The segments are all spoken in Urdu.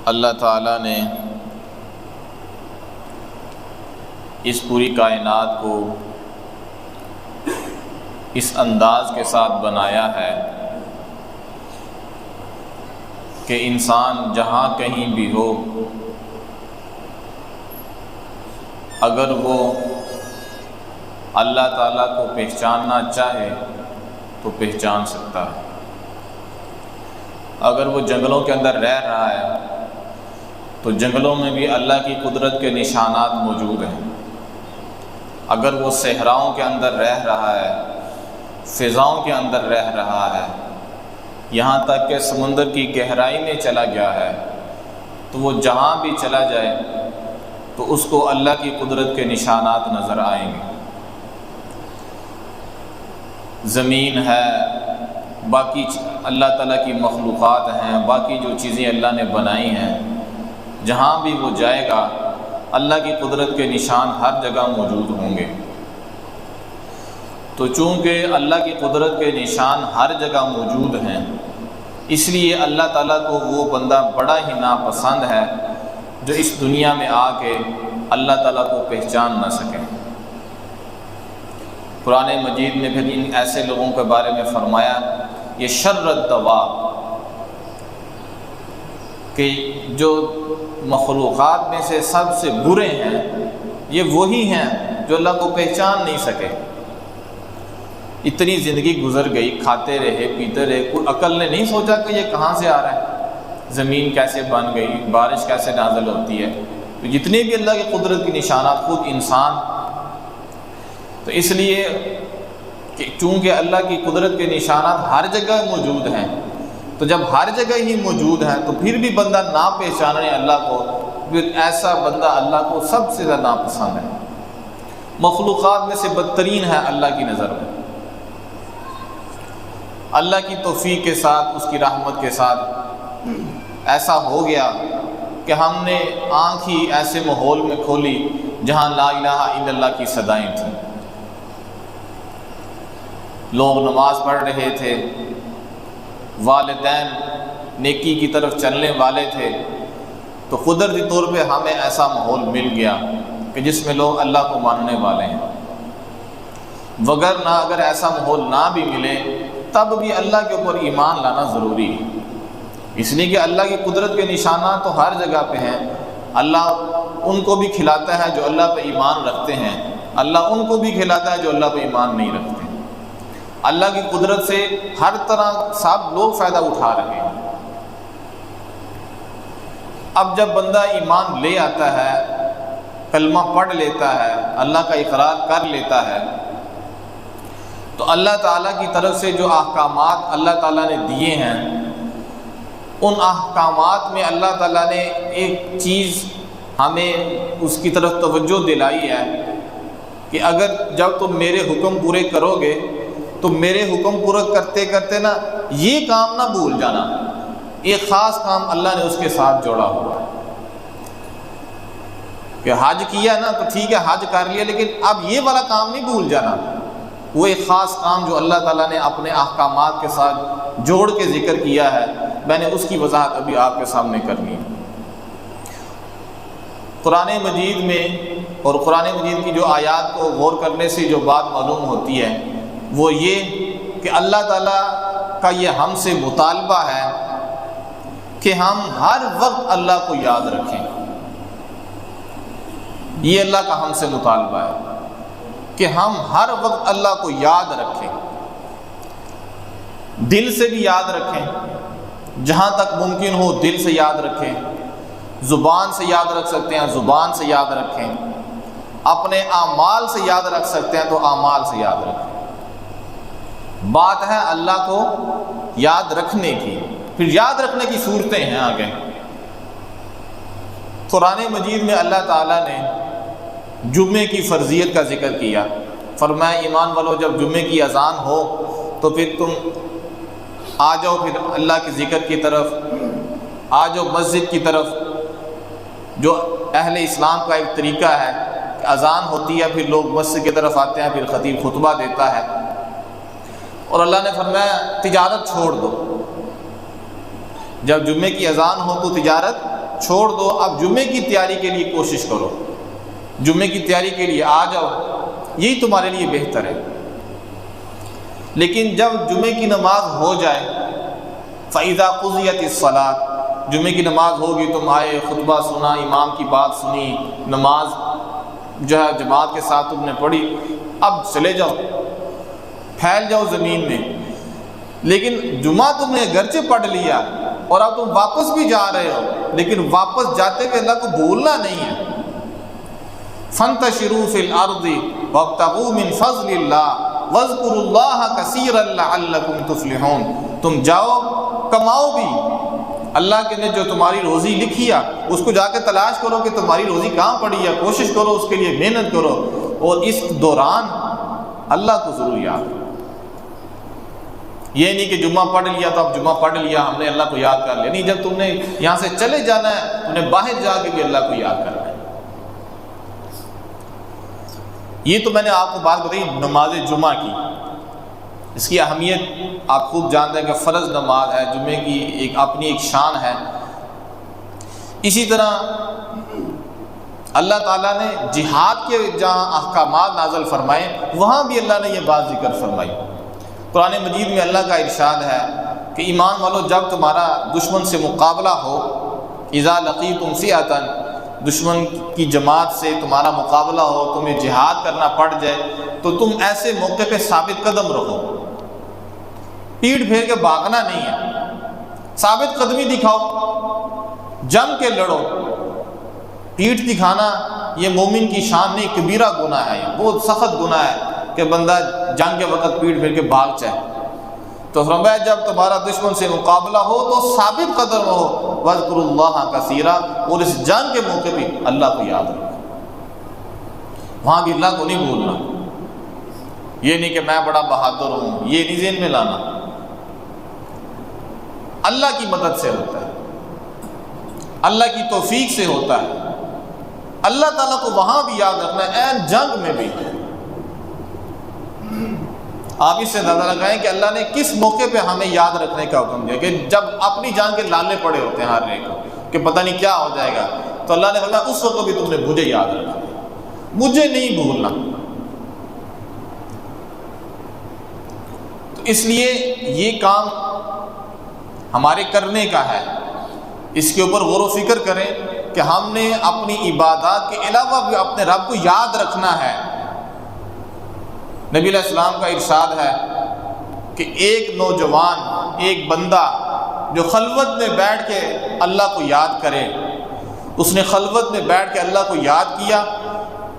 اللہ تعالیٰ نے اس پوری کائنات کو اس انداز کے ساتھ بنایا ہے کہ انسان جہاں کہیں بھی ہو اگر وہ اللہ تعالیٰ کو پہچاننا چاہے تو پہچان سکتا ہے۔ اگر وہ جنگلوں کے اندر رہ رہا ہے تو جنگلوں میں بھی اللہ کی قدرت کے نشانات موجود ہیں۔ اگر وہ صحراؤں کے اندر رہ رہا ہے، فضاؤں کے اندر رہ رہا ہے، یہاں تک کہ سمندر کی گہرائی میں چلا گیا ہے، تو وہ جہاں بھی چلا جائے تو اس کو اللہ کی قدرت کے نشانات نظر آئیں گے۔ زمین ہے، باقی اللہ تعالیٰ کی مخلوقات ہیں، باقی جو چیزیں اللہ نے بنائی ہیں، جہاں بھی وہ جائے گا اللہ کی قدرت کے نشان ہر جگہ موجود ہوں گے۔ تو چونکہ اللہ کی قدرت کے نشان ہر جگہ موجود ہیں، اس لیے اللہ تعالیٰ کو وہ بندہ بڑا ہی ناپسند ہے جو اس دنیا میں آ کے اللہ تعالیٰ کو پہچان نہ سکے۔ قرآن مجید نے پھر ان ایسے لوگوں کے بارے میں فرمایا، یہ شر الدواب، کہ جو مخلوقات میں سے سب سے برے ہیں یہ وہی ہیں جو اللہ کو پہچان نہیں سکے۔ اتنی زندگی گزر گئی، کھاتے رہے پیتے رہے، کوئی عقل نے نہیں سوچا کہ یہ کہاں سے آ رہا ہے، زمین کیسے بن گئی، بارش کیسے نازل ہوتی ہے۔ تو جتنے بھی اللہ کی قدرت کی نشانات، خود انسان، تو اس لیے کہ چونکہ اللہ کی قدرت کے نشانات ہر جگہ موجود ہیں، تو جب ہر جگہ ہی موجود ہیں تو پھر بھی بندہ نہ پہچانے اللہ کو، پھر ایسا بندہ اللہ کو سب سے زیادہ ناپسند ہے، مخلوقات میں سے بدترین ہے اللہ کی نظر میں۔ اللہ کی توفیق کے ساتھ، اس کی رحمت کے ساتھ ایسا ہو گیا کہ ہم نے آنکھ ہی ایسے ماحول میں کھولی جہاں لا الہ الا اللہ کی صدائیں تھیں، لوگ نماز پڑھ رہے تھے، والدین نیکی کی طرف چلنے والے تھے، تو قدرتی طور پہ ہمیں ایسا ماحول مل گیا کہ جس میں لوگ اللہ کو ماننے والے ہیں۔ وگرنہ اگر ایسا ماحول نہ بھی ملے تب بھی اللہ کے اوپر ایمان لانا ضروری ہے، اس لیے کہ اللہ کی قدرت کے نشانات تو ہر جگہ پہ ہیں۔ اللہ ان کو بھی کھلاتا ہے جو اللہ پہ ایمان رکھتے ہیں، اللہ ان کو بھی کھلاتا ہے جو اللہ پہ ایمان نہیں رکھتے۔ اللہ کی قدرت سے ہر طرح سب لوگ فائدہ اٹھا رہے ہیں۔ اب جب بندہ ایمان لے آتا ہے، کلمہ پڑھ لیتا ہے، اللہ کا اقرار کر لیتا ہے، تو اللہ تعالیٰ کی طرف سے جو احکامات اللہ تعالیٰ نے دیے ہیں، ان احکامات میں اللہ تعالیٰ نے ایک چیز ہمیں اس کی طرف توجہ دلائی ہے کہ اگر جب تم میرے حکم پورے کرو گے تو میرے حکم پورا کرتے کرتے نا یہ کام نہ بھول جانا، ایک خاص کام اللہ نے اس کے ساتھ جوڑا ہوا ہے کہ حج کیا نا تو ٹھیک ہے حج کر لیا، لیکن اب یہ والا کام نہیں بھول جانا۔ وہ ایک خاص کام جو اللہ تعالیٰ نے اپنے احکامات کے ساتھ جوڑ کے ذکر کیا ہے، میں نے اس کی وضاحت ابھی آپ کے سامنے کرنی ہے۔ قرآن مجید میں اور قرآن مجید کی جو آیات کو غور کرنے سے جو بات معلوم ہوتی ہے وہ یہ کہ اللہ تعالیٰ کا یہ ہم سے مطالبہ ہے کہ ہم ہر وقت اللہ کو یاد رکھیں۔ یہ اللہ کا ہم سے مطالبہ ہے کہ ہم ہر وقت اللہ کو یاد رکھیں، دل سے بھی یاد رکھیں، جہاں تک ممکن ہو دل سے یاد رکھیں، زبان سے یاد رکھ سکتے ہیں زبان سے یاد رکھیں، اپنے اعمال سے یاد رکھ سکتے ہیں تو اعمال سے یاد رکھیں۔ بات ہے اللہ کو یاد رکھنے کی، پھر یاد رکھنے کی صورتیں ہیں آگے۔ قرآن مجید میں اللہ تعالیٰ نے جمعے کی فرضیت کا ذکر کیا، فرمایا ایمان والو جب جمعے کی اذان ہو تو پھر تم آ جاؤ پھر اللہ کے ذکر کی طرف، آ جاؤ مسجد کی طرف۔ جو اہل اسلام کا ایک طریقہ ہے کہ اذان ہوتی ہے پھر لوگ مسجد کی طرف آتے ہیں، پھر خطیب خطبہ دیتا ہے، اور اللہ نے فرمایا تجارت چھوڑ دو، جب جمعے کی اذان ہو تو تجارت چھوڑ دو، اب جمعے کی تیاری کے لیے کوشش کرو، جمعے کی تیاری کے لیے آ جاؤ، یہی تمہارے لیے بہتر ہے۔ لیکن جب جمعے کی نماز ہو جائے، فَإِذَا قُضِيَتِ الصَّلَاةُ، جمعے کی نماز ہوگی، تم آئے، خطبہ سنا، امام کی بات سنی، نماز جو ہے جماعت کے ساتھ تم نے پڑھی، اب چلے جاؤ، پھیل جاؤ زمین میں۔ لیکن جمعہ تم نے گرچہ پڑھ لیا اور اب تم واپس بھی جا رہے ہو، لیکن واپس جاتے ہوئے اللہ کو بھولنا نہیں ہے۔ فَانتَشِرُوا فِي الْأَرْضِ وَابْتَغُوا مِنْ فَضْلِ اللَّهِ وَاذْكُرُوا اللَّهَ كَثِيرًا لَعَلَّكُمْ تُفْلِحُونَ، تم جاؤ، کماؤ بھی، اللہ کے نے جو تمہاری روزی لکھی ہے اس کو جا کے تلاش کرو کہ تمہاری روزی کہاں پڑی ہے، کوشش کرو، اس کے لیے محنت کرو، اور اس دوران اللہ کو ضرور یاد کرو۔ یہ نہیں کہ جمعہ پڑھ لیا تو اب جمعہ پڑھ لیا ہم نے اللہ کو یاد کر لیا، نہیں، جب تم نے یہاں سے چلے جانا ہے تم نے باہر جا کے بھی اللہ کو یاد کرنا ہے۔ یہ تو میں نے آپ کو بات بتائی نماز جمعہ کی، اس کی اہمیت آپ خوب جانتے ہیں کہ فرض نماز ہے، جمعے کی ایک اپنی ایک شان ہے۔ اسی طرح اللہ تعالیٰ نے جہاد کے جہاں احکامات نازل فرمائے وہاں بھی اللہ نے یہ بات ذکر فرمائی۔ قرآن مجید میں اللہ کا ارشاد ہے کہ ایمان والو، جب تمہارا دشمن سے مقابلہ ہو، اذا لقیتم فئۃ، دشمن کی جماعت سے تمہارا مقابلہ ہو، تمہیں جہاد کرنا پڑ جائے، تو تم ایسے موقع پہ ثابت قدم رہو، پیٹھ پھیر کے بھاگنا نہیں ہے، ثابت قدمی دکھاؤ، جم کے لڑو۔ پیٹھ دکھانا یہ مومن کی شان نہیں، کبیرہ گناہ ہے، یہ بہت سخت گناہ ہے کہ بندہ جنگ کے وقت پیٹھ پھیر کے بھاگ جائے۔ تو فرمایا جب تمہارا دشمن سے مقابلہ ہو تو ثابت قدم ہو، وَاذْكُرُوا اللَّهَ كَثِيرًا، اور اس جنگ کے موقع پہ اللہ کو یاد رکھو، وہاں بھی اللہ کو نہیں بھولنا۔ یہ نہیں کہ میں بڑا بہادر ہوں، یہ نہیں ذہن میں لانا، اللہ کی مدد سے ہوتا ہے، اللہ کی توفیق سے ہوتا ہے۔ اللہ تعالیٰ کو وہاں بھی یاد رکھنا ہے، عین جنگ میں بھی۔ آپ اس سے اندازہ لگائیں کہ اللہ نے کس موقع پہ ہمیں یاد رکھنے کا حکم دیا، کہ جب اپنی جان کے لالے پڑے ہوتے ہیں ہر ایک کو کہ پتہ نہیں کیا ہو جائے گا، تو اللہ نے فرمایا اس وقت بھی تم نے مجھے یاد رکھنا، مجھے نہیں بھولنا۔ تو اس لیے یہ کام ہمارے کرنے کا ہے، اس کے اوپر غور و فکر کریں کہ ہم نے اپنی عبادات کے علاوہ بھی اپنے رب کو یاد رکھنا ہے۔ نبی علیہ السلام کا ارشاد ہے کہ ایک نوجوان، ایک بندہ جو خلوت میں بیٹھ کے اللہ کو یاد کرے، اس نے خلوت میں بیٹھ کے اللہ کو یاد کیا،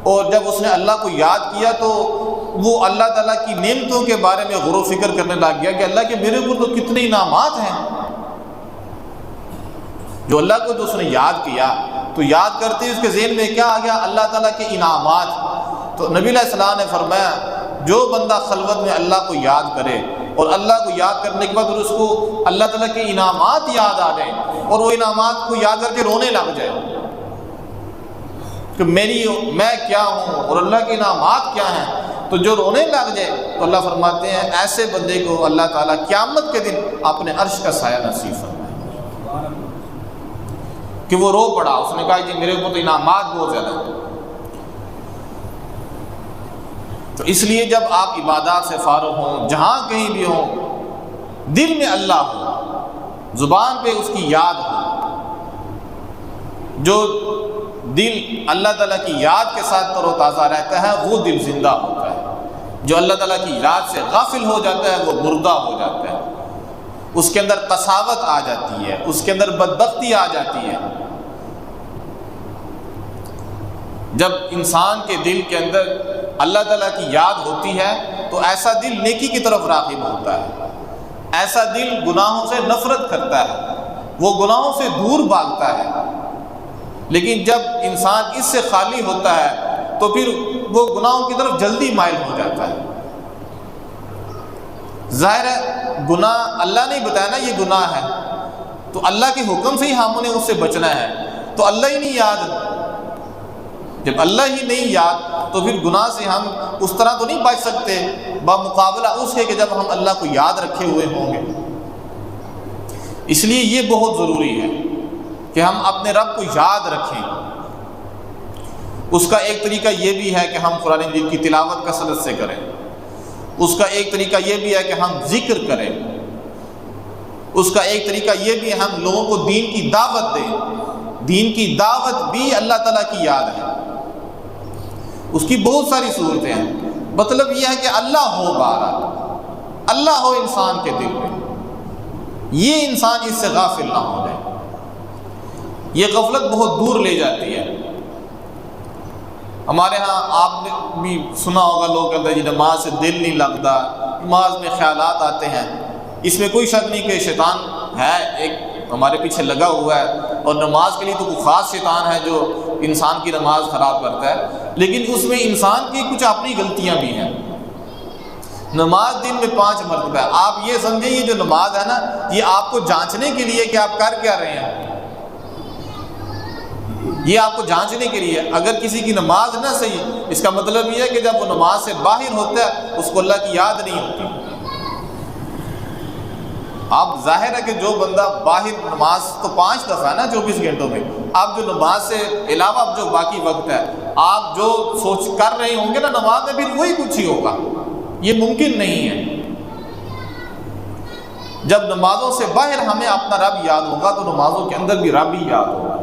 اور جب اس نے اللہ کو یاد کیا تو وہ اللہ تعالیٰ کی نعمتوں کے بارے میں غور و فکر کرنے لگ گیا کہ اللہ کے میرے اوپر تو کتنے انعامات ہیں۔ جو اللہ کو جو اس نے یاد کیا تو یاد کرتے اس کے ذہن میں کیا آ گیا؟ اللہ تعالیٰ کے انعامات۔ تو نبی علیہ السلام نے فرمایا جو بندہ خلوت میں اللہ کو یاد کرے اور اللہ کو یاد کرنے کے بعد اس کو اللہ تعالیٰ کے انعامات یاد آ جائیں اور وہ انعامات کو یاد کر کے رونے لگ جائے کہ میں کیا ہوں اور اللہ کے انعامات کیا ہیں، تو جو رونے لگ جائے تو اللہ فرماتے ہیں ایسے بندے کو اللہ تعالیٰ قیامت کے دن اپنے عرش کا سایہ نصیب فرمائے کہ وہ رو پڑا، اس نے کہا کہ میرے اوپر تو انعامات بہت زیادہ ہیں۔ تو اس لیے جب آپ عبادات سے فارغ ہوں، جہاں کہیں بھی ہوں، دل میں اللہ ہو، زبان پہ اس کی یاد ہو۔ جو دل اللہ تعالیٰ کی یاد کے ساتھ تر و تازہ رہتا ہے وہ دل زندہ ہوتا ہے، جو اللہ تعالیٰ کی یاد سے غافل ہو جاتا ہے وہ مردہ ہو جاتا ہے، اس کے اندر قساوت آ جاتی ہے، اس کے اندر بدبختی آ جاتی ہے۔ جب انسان کے دل کے اندر اللہ تعالیٰ کی یاد ہوتی ہے تو ایسا دل نیکی کی طرف راغب ہوتا ہے، ایسا دل گناہوں سے نفرت کرتا ہے، وہ گناہوں سے دور بھاگتا ہے۔ لیکن جب انسان اس سے خالی ہوتا ہے تو پھر وہ گناہوں کی طرف جلدی مائل ہو جاتا ہے۔ ظاہر ہے گناہ اللہ نے بتایا نا یہ گناہ ہے، تو اللہ کے حکم سے ہی ہم نے اس سے بچنا ہے، تو اللہ ہی نہیں یاد، جب اللہ ہی نہیں یاد تو پھر گناہ سے ہم اس طرح تو نہیں بچ سکتے بمقابلہ اس کے کہ جب ہم اللہ کو یاد رکھے ہوئے ہوں گے۔ اس لیے یہ بہت ضروری ہے کہ ہم اپنے رب کو یاد رکھیں۔ اس کا ایک طریقہ یہ بھی ہے کہ ہم قرآن مجید کی تلاوت کثرت سے کریں، اس کا ایک طریقہ یہ بھی ہے کہ ہم ذکر کریں، اس کا ایک طریقہ یہ بھی ہے ہم لوگوں کو دین کی دعوت دیں۔ دین کی دعوت بھی اللہ تعالیٰ کی یاد ہے، اس کی بہت ساری صورتیں ہیں۔ مطلب یہ ہے کہ اللہ ہو، بہرحال اللہ ہو انسان کے دل میں، یہ انسان اس سے غافل نہ ہو جائے۔ یہ غفلت بہت دور لے جاتی ہے۔ ہمارے ہاں آپ نے بھی سنا ہوگا، لوگ کہتے ہیں جی نماز سے دل نہیں لگتا، نماز میں خیالات آتے ہیں۔ اس میں کوئی شک نہیں کہ شیطان ہے، ایک ہمارے پیچھے لگا ہوا ہے، اور نماز کے لیے تو کوئی خاص شیطان ہے جو انسان کی نماز خراب کرتا ہے، لیکن اس میں انسان کی کچھ اپنی غلطیاں بھی ہیں۔ نماز دن میں 5 مرتبہ ہے، آپ یہ سمجھیں یہ جو نماز ہے نا، یہ آپ کو جانچنے کے لیے کہ آپ کر کیا رہے ہیں، یہ آپ کو جانچنے کے لیے۔ اگر کسی کی نماز نہ صحیح، اس کا مطلب یہ ہے کہ جب وہ نماز سے باہر ہوتا ہے اس کو اللہ کی یاد نہیں ہوتی۔ آپ ظاہر ہے کہ جو بندہ باہر نماز تو 5 دفعہ ہے نا 24 گھنٹوں میں، آپ جو نماز سے علاوہ جو باقی وقت ہے آپ جو سوچ کر رہے ہوں گے نا نماز میں، پھر وہی کچھ ہی ہوگا، یہ ممکن نہیں ہے۔ جب نمازوں سے باہر ہمیں اپنا رب یاد ہوگا تو نمازوں کے اندر بھی رب ہی یاد ہوگا۔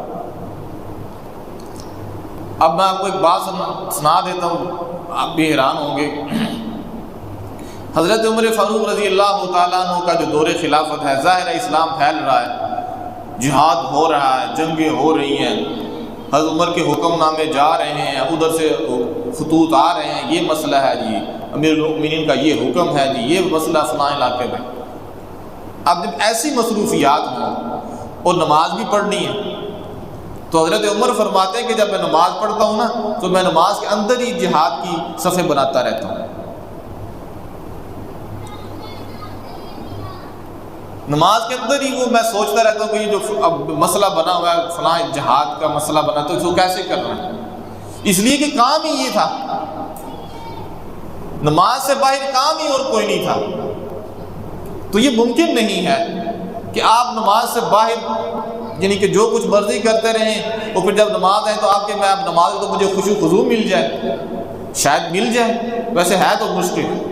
اب میں آپ کو ایک بات سنا دیتا ہوں، آپ بھی حیران ہوں گے۔ حضرت عمر فاروق رضی اللہ تعالیٰ عنہ کا جو دور خلافت ہے، ظاہر ہے اسلام پھیل رہا ہے، جہاد ہو رہا ہے، جنگیں ہو رہی ہیں، حضرت عمر کے حکم نامے جا رہے ہیں، ادھر سے خطوط آ رہے ہیں، یہ مسئلہ ہے جی، امیر المؤمنین کا یہ حکم ہے جی، یہ مسئلہ فلاں علاقے میں۔ اب جب ایسی مصروفیات ہوں اور نماز بھی پڑھنی ہے تو حضرت عمر فرماتے ہیں کہ جب میں نماز پڑھتا ہوں نا تو میں نماز کے اندر ہی جہاد کی صفیں بناتا رہتا ہوں۔ نماز کے اندر ہی وہ میں سوچتا رہتا ہوں کہ یہ جو اب مسئلہ بنا ہوا ہے فلاں جہاد کا مسئلہ بنا تو اس کو کیسے کرنا ہے، اس لیے کہ کام ہی یہ تھا، نماز سے باہر کام ہی اور کوئی نہیں تھا۔ تو یہ ممکن نہیں ہے کہ آپ نماز سے باہر یعنی کہ جو کچھ مرضی کرتے رہیں اور پھر جب نماز ہے تو آپ کے میں اب نماز تو مجھے خشوع خضوع مل جائے، شاید مل جائے، ویسے ہے تو مشکل۔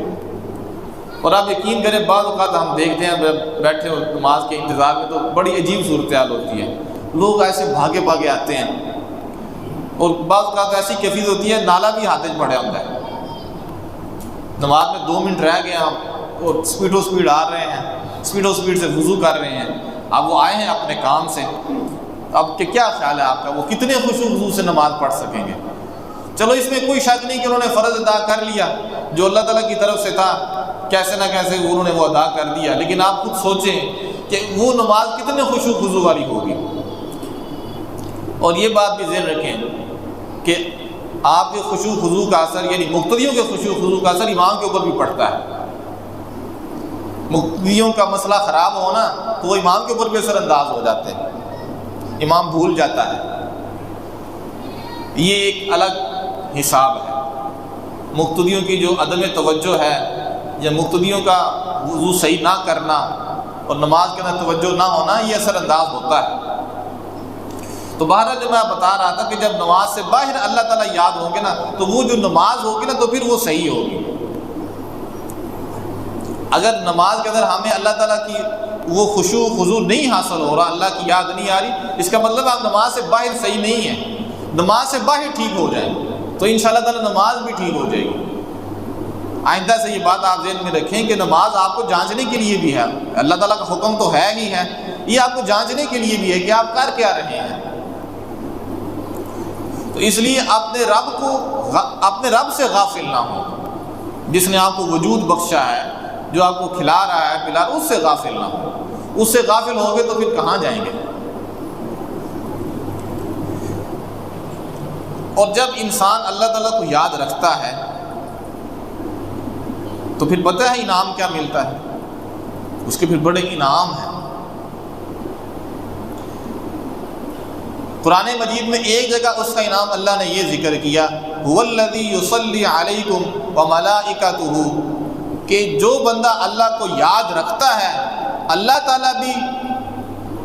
اور آپ یقین کریں بعض اوقات ہم دیکھتے ہیں بیٹھے ہو نماز کے انتظار میں تو بڑی عجیب صورتحال ہوتی ہے، لوگ ایسے بھاگے بھاگے آتے ہیں، اور بعض اوقات ایسی کیفیت ہوتی ہے نالا بھی ہاتھ میں پڑا ہوتا ہے، نماز میں 2 منٹ رہ گئے آپ اور سپیڈ آ رہے ہیں، سپیڈ سے وضو کر رہے ہیں، اب وہ آئے ہیں اپنے کام سے، اب کہ کیا خیال ہے آپ کا وہ کتنے خشوع خضوع سے نماز پڑھ سکیں گے؟ چلو اس میں کوئی شک نہیں کہ انہوں نے فرض ادا کر لیا جو اللہ تعالیٰ کی طرف سے تھا، کیسے نہ کیسے انہوں نے وہ ادا کر دیا، لیکن آپ خود سوچیں کہ وہ نماز کتنے خشوع خضوع والی ہوگی۔ اور یہ بات بھی ذہن رکھیں کہ آپ کے خشوع خضوع کا اثر یعنی مقتدیوں کے خشوع خضوع کا اثر امام کے اوپر بھی پڑتا ہے۔ مقتدیوں کا مسئلہ خراب ہونا تو وہ امام کے اوپر بھی اثر انداز ہو جاتے ہیں، امام بھول جاتا ہے، یہ ایک الگ حساب ہے۔ مقتدیوں کی جو عدم توجہ ہے یا مقتدیوں کا وضو صحیح نہ کرنا اور نماز کے اندر توجہ نہ ہونا، یہ اثر انداز ہوتا ہے۔ تو بہرحال جو میں بتا رہا تھا کہ جب نماز سے باہر اللہ تعالیٰ یاد ہوں گے نا تو وہ جو نماز ہوگی نا تو پھر وہ صحیح ہوگی۔ اگر نماز کے اندر ہمیں اللہ تعالیٰ کی وہ خشوع خضوع نہیں حاصل ہو رہا، اللہ کی یاد نہیں آ رہی، اس کا مطلب آپ نماز سے باہر صحیح نہیں ہے۔ نماز سے باہر ٹھیک ہو جائیں تو انشاءاللہ تعالیٰ نماز بھی ٹھیک ہو جائے گی۔ آئندہ سے یہ بات آپ ذہن میں رکھیں کہ نماز آپ کو جانچنے کے لیے بھی ہے، اللہ تعالیٰ کا حکم تو ہے ہی ہے، یہ آپ کو جانچنے کے لیے بھی ہے کہ آپ کر کیا رہے ہیں۔ تو اس لیے اپنے رب سے غافل نہ ہو، جس نے آپ کو وجود بخشا ہے، جو آپ کو کھلا رہا ہے پلا رہا ہے، اس سے غافل نہ ہو۔ اس سے غافل ہو گے تو پھر کہاں جائیں گے؟ اور جب انسان اللہ تعالیٰ کو یاد رکھتا ہے تو پھر پتہ ہے انعام کیا ملتا ہے، اس کے پھر بڑے انعام ہیں۔ قرآن مجید میں ایک جگہ اس کا انعام اللہ نے یہ ذکر کیا، هُوَ الَّذِي يُصَلِّي عَلَيْكُمْ وَمَلَائِكَتُهُ، کہ جو بندہ اللہ کو یاد رکھتا ہے اللہ تعالیٰ بھی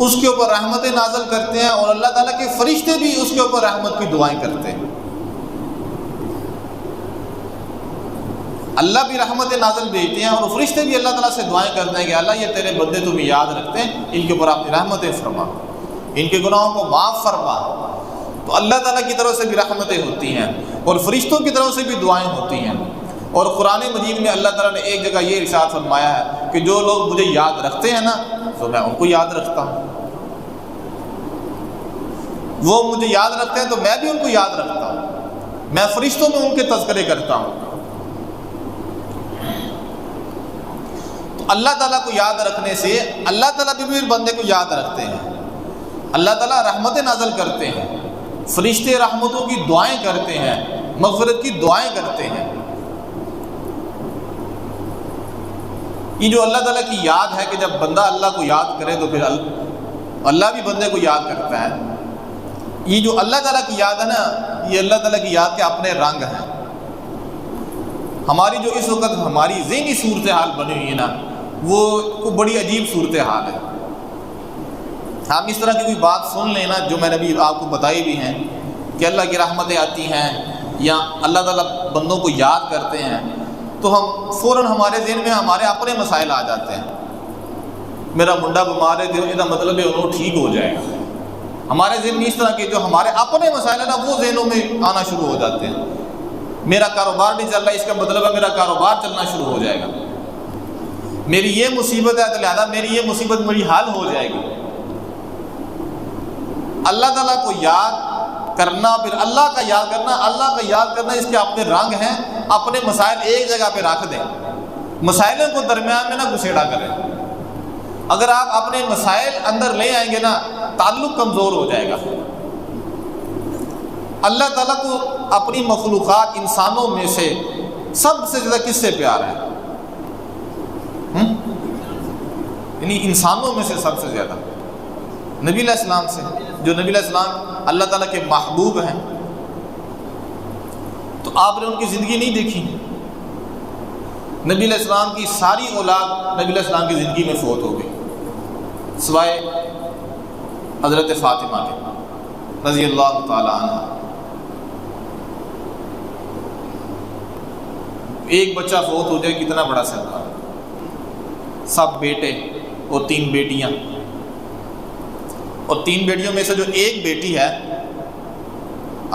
اس کے اوپر رحمتیں نازل کرتے ہیں، اور اللہ تعالیٰ کے فرشتے بھی اس کے اوپر رحمت کی دعائیں کرتے ہیں۔ اللہ بھی رحمتیں نازل بھیجتے ہیں اور فرشتے بھی اللہ تعالیٰ سے دعائیں کرتے ہیں کہ اللہ یہ تیرے بندے تمہیں یاد رکھتے ہیں، ان کے اوپر اپنی رحمتیں فرما، ان کے گناہوں کو معاف فرما۔ تو اللہ تعالیٰ کی طرف سے بھی رحمتیں ہوتی ہیں اور فرشتوں کی طرف سے بھی دعائیں ہوتی ہیں۔ اور قرآن مجید میں اللہ تعالیٰ نے ایک جگہ یہ ارشاد فرمایا ہے کہ جو لوگ مجھے یاد رکھتے ہیں نا تو میں ان کو یاد رکھتا ہوں، وہ مجھے یاد رکھتے ہیں تو میں بھی ان کو یاد رکھتا ہوں، میں فرشتوں میں ان کے تذکرے کرتا ہوں۔ تو اللہ تعالیٰ کو یاد رکھنے سے اللہ تعالیٰ بھی بندے کو یاد رکھتے ہیں، اللہ تعالیٰ رحمتیں نازل کرتے ہیں، فرشتے رحمتوں کی دعائیں کرتے ہیں، مغفرت کی دعائیں کرتے ہیں۔ یہ جو اللہ تعالیٰ کی یاد ہے کہ جب بندہ اللہ کو یاد کرے تو پھر اللہ بھی بندے کو یاد کرتا ہے۔ یہ جو اللہ تعالیٰ کی یاد ہے نا، یہ اللہ تعالیٰ کی یاد کے اپنے رنگ ہیں۔ ہماری جو اس وقت ہماری ذہنی صورتحال بنی ہوئی ہے نا، وہ بڑی عجیب صورتحال ہے۔ ہم اس طرح کی کوئی بات سن لیں نا جو میں نے ابھی آپ کو بتائی بھی ہیں کہ اللہ کی رحمتیں آتی ہیں یا اللہ تعالیٰ بندوں کو یاد کرتے ہیں، تو ہم فوراً ہمارے ذہن میں ہمارے اپنے مسائل آ جاتے ہیں۔ میرا منڈا بیمار ہے تو یہ مطلب ہے انہوں ٹھیک ہو جائے گا۔ ہمارے ذہن میں اس طرح کے جو ہمارے اپنے مسائل ہیں نا وہ ذہنوں میں آنا شروع ہو جاتے ہیں۔ میرا کاروبار نہیں چل رہا، اس کا مطلب ہے میرا کاروبار چلنا شروع ہو جائے گا۔ میری یہ مصیبت ہے تو لہٰذا میری یہ مصیبت میری حل ہو جائے گی۔ اللہ تعالیٰ کو یاد کرنا، پھر اللہ کا یاد کرنا اس کے اپنے رنگ ہیں۔ اپنے مسائل ایک جگہ پہ رکھ دیں، مسائلوں کو درمیان میں نہ گھسیڑا کریں۔ اگر آپ اپنے مسائل اندر لے آئیں گے نا، تعلق کمزور ہو جائے گا۔ اللہ تعالیٰ کو اپنی مخلوقات انسانوں میں سے سب سے زیادہ کس سے پیار ہے؟ یعنی انسانوں میں سے سب سے زیادہ نبی علیہ السلام سے، جو نبی علیہ السلام اللہ تعالیٰ کے محبوب ہیں۔ تو آپ نے ان کی زندگی نہیں دیکھی؟ نبی علیہ السلام کی ساری اولاد نبی علیہ السلام کی زندگی میں فوت ہو گئی، سوائے حضرت فاطمہ کے رضی اللہ تعالی عنہ۔ ایک بچہ فوت ہو جائے کتنا بڑا صدقہ، سب بیٹے اور 3 بیٹیاں، اور 3 بیٹیوں میں سے جو ایک بیٹی ہے،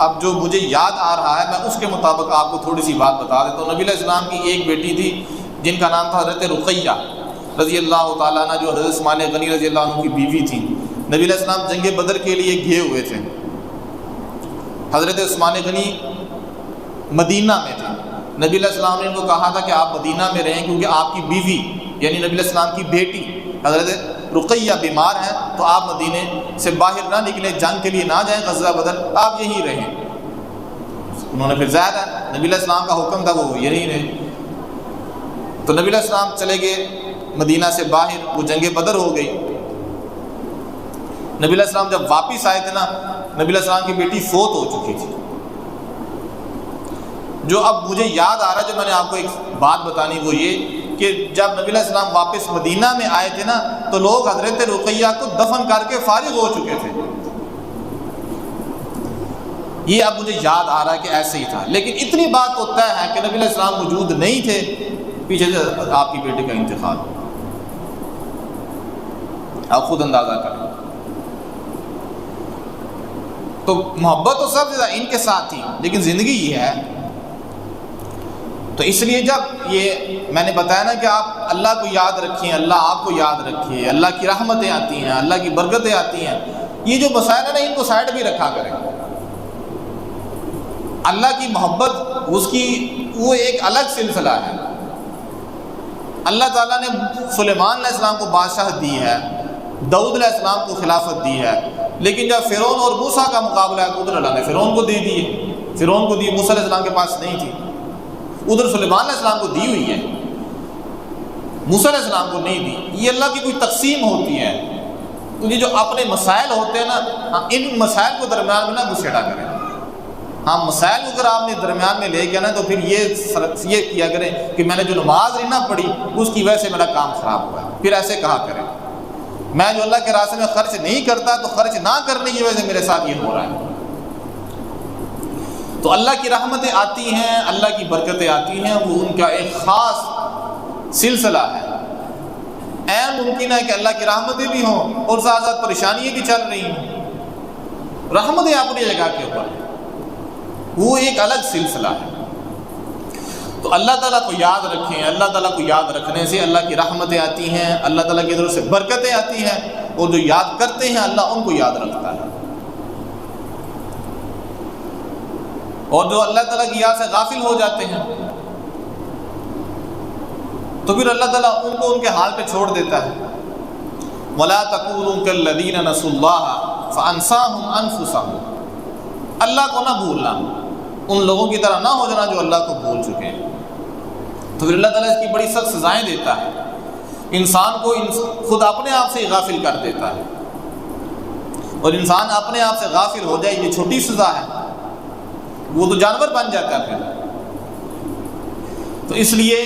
اب جو مجھے یاد آ رہا ہے میں اس کے مطابق آپ کو تھوڑی سی بات بتا دیتا ہوں۔ نبی علیہ السلام کی ایک بیٹی تھی جن کا نام تھا حضرت رقیہ رضی اللہ تعالیٰ عنہ، جو حضرت عثمان غنی رضی اللہ عنہ کی بیوی تھی۔ نبی علیہ السلام جنگ بدر کے لیے گئے ہوئے تھے، حضرت عثمان غنی مدینہ میں تھے۔ نبی علیہ السلام نے ان کو کہا تھا کہ آپ مدینہ میں رہیں کیونکہ آپ کی بیوی یعنی نبی علیہ السلام کی بیٹی حضرت رقیہ بیمار ہیں، تو آپ مدینے سے باہر نہ نکلیں، جنگ کے لیے نہ جائیں غزوہ بدر، آپ یہیں رہیں۔ انہوں نے پھر ظاہر ہے نبی علیہ السلام کا حکم تھا وہ یہیں رہے، تو نبی علیہ السلام چلے گئے مدینہ سے باہر، وہ جنگ بدر ہو گئی۔ نبی علیہ السلام جب واپس آئے تھے نا، نبی علیہ السلام کی بیٹی فوت ہو چکی تھی۔ جو اب مجھے یاد آ رہا ہے، جو میں نے آپ کو ایک بات بتانی وہ یہ کہ جب نبی علیہ السلام واپس مدینہ میں آئے تھے نا، تو لوگ حضرت رقیہ کو دفن کر کے فارغ ہو چکے تھے۔ یہ اب مجھے یاد آ رہا ہے کہ ایسے ہی تھا، لیکن اتنی بات تو طے ہے کہ نبی علیہ السلام موجود نہیں تھے، پیچھے سے آپ کی بیٹے کا انتقال۔ آپ خود اندازہ کریں۔ تو محبت تو سب سے زیادہ ان کے ساتھ تھی، لیکن زندگی یہ ہے۔ تو اس لیے جب یہ میں نے بتایا نا کہ آپ اللہ کو یاد رکھیں، اللہ آپ کو یاد رکھیے، اللہ کی رحمتیں آتی ہیں، اللہ کی برکتیں آتی ہیں، یہ جو مسائل ہیں نا ان کو سائڈ بھی رکھا کریں۔ اللہ کی محبت اس کی وہ ایک الگ سلسلہ ہے۔ اللہ تعالیٰ نے سلیمان علیہ السلام کو بادشاہت دی ہے، داؤد علیہ السلام کو خلافت دی ہے، لیکن جب فرعون اور موسیٰ کا مقابلہ ہے تو ادھر اللہ نے فرعون کو دے دی ہے، فرعون کو دی، موسیٰ علیہ السلام کے پاس نہیں تھی، ادھر سلیمان علیہ السلام کو دی ہوئی ہے، موسیٰ علیہ السلام کو نہیں دی۔ یہ اللہ کی کوئی تقسیم ہوتی ہے۔ تو یہ جو اپنے مسائل ہوتے ہیں نا، ان مسائل کو درمیان میں نہ گھسیڑا کریں۔ ہاں مسائل اگر آپ نے درمیان میں لے گیا نا تو پھر یہ کیا کریں کہ میں نے جو نماز نہیں نہ پڑھی اس کی وجہ سے میرا کام خراب ہوا ہے، پھر ایسے کہا کریں۔ میں جو اللہ کے راستے میں خرچ نہیں کرتا تو خرچ نہ کرنے کی وجہ سے میرے ساتھ یہ ہو رہا ہے۔ تو اللہ کی رحمتیں آتی ہیں، اللہ کی برکتیں آتی ہیں، وہ ان کا ایک خاص سلسلہ ہے۔ ممکن ہے کہ اللہ کی رحمتیں بھی ہوں اور ساتھ ساتھ پریشانیاں بھی چل رہی ہوں، رحمتیں اپنی جگہ کے اوپر، وہ ایک الگ سلسلہ ہے۔ تو اللہ تعالیٰ کو یاد رکھیں، اللہ تعالیٰ کو یاد رکھنے سے اللہ کی رحمتیں آتی ہیں، اللہ تعالیٰ کی طرف سے برکتیں آتی ہیں، اور جو یاد کرتے ہیں اللہ ان کو یاد رکھتا ہے۔ اور جو اللہ تعالیٰ کی یاد سے غافل ہو جاتے ہیں تو پھر اللہ تعالیٰ ان کو ان کے حال پہ چھوڑ دیتا ہے۔ وَلَا تَكُونُوا كَالَّذِينَ نَسُوا اللَّهَ فَأَنسَاهُمْ أَنفُسَهُمْ، اللہ کو نہ بھولنا، ان لوگوں کی طرح نہ ہو جانا جو اللہ کو بھول چکے ہیں۔ تو پھر اللہ تعالیٰ اس کی بڑی سخت سزائیں دیتا ہے، انسان کو خود اپنے آپ سے غافل کر دیتا ہے، اور انسان اپنے آپ سے غافل ہو جائے یہ چھوٹی سزا ہے، وہ تو جانور بن جاتا ہے پھر۔ تو اس لیے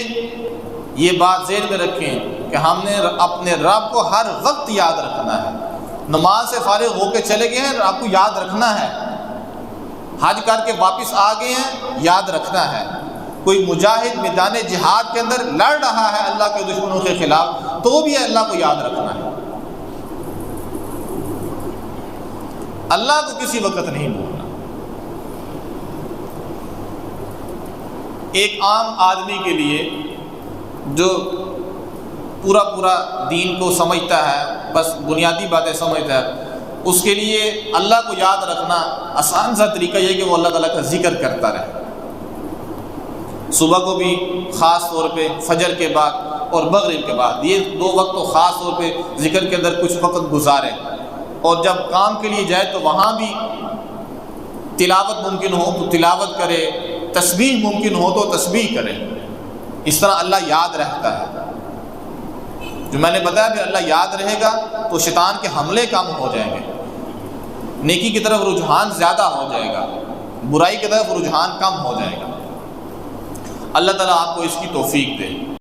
یہ بات ذہن میں رکھیں کہ ہم نے اپنے رب کو ہر وقت یاد رکھنا ہے۔ نماز سے فارغ ہو کے چلے گئے ہیں، رب کو یاد رکھنا ہے۔ حج کر کے واپس آ گئے ہیں، یاد رکھنا ہے۔ کوئی مجاہد میدان جہاد کے اندر لڑ رہا ہے اللہ کے دشمنوں کے خلاف تو بھی اللہ کو یاد رکھنا ہے، اللہ کو کسی وقت نہیں بھولنا۔ ایک عام آدمی کے لیے جو پورا دین کو سمجھتا ہے، بس بنیادی باتیں سمجھتا ہے، اس کے لیے اللہ کو یاد رکھنا آسان سا طریقہ یہ ہے کہ وہ اللہ تعالیٰ کا ذکر کرتا رہے، صبح کو بھی خاص طور پہ، فجر کے بعد اور مغرب کے بعد، یہ دو وقت تو خاص طور پہ ذکر کے اندر کچھ وقت گزارے، اور جب کام کے لیے جائے تو وہاں بھی تلاوت ممکن ہو تو تلاوت کرے، تسبیح ممکن ہو تو تسبیح کرے۔ اس طرح اللہ یاد رہتا ہے۔ جو میں نے بتایا کہ اللہ یاد رہے گا تو شیطان کے حملے کم ہو جائیں گے، نیکی کی طرف رجحان زیادہ ہو جائے گا، برائی کی طرف رجحان کم ہو جائے گا۔ اللہ تعالیٰ آپ کو اس کی توفیق دے۔